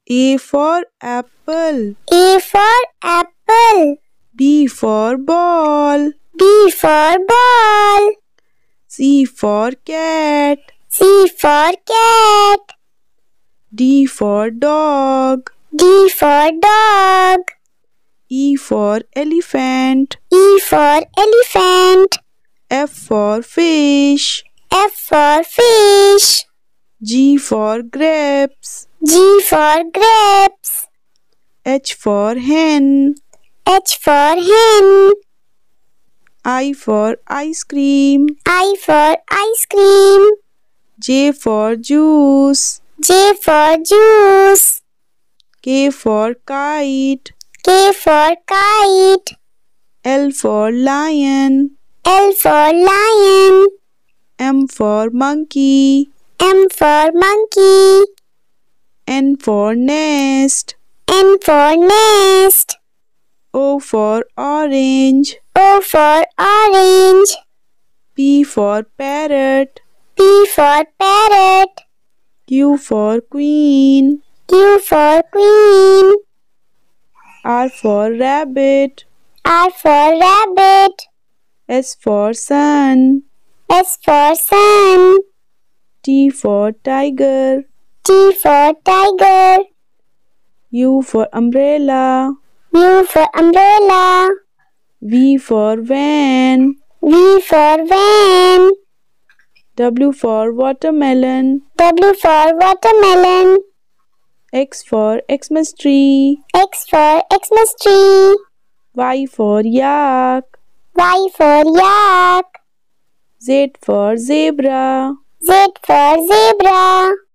A for apple. A for apple. B for ball. B for ball. C for cat. C for cat. D for dog. D for dog. E for elephant. E for elephant. F for fish. F for fish. G for grapes. G for grapes. H for hen. H for hen. I for ice cream. I for ice cream. J for juice. J for juice. K for kite. K for kite. L for lion. L for lion. M for monkey. M for monkey. N for nest. N for nest. O for orange. O for orange. P for parrot. P for parrot. Q for queen. Q for queen. R for rabbit. R for rabbit. S for sun. S for sun. T for tiger. T for tiger. U for umbrella. U for umbrella. V for van. V for van. W for watermelon. W for watermelon. X for Xmas tree. X for Xmas tree. Y for yak. Y for yak. Z for zebra. Z for zebra.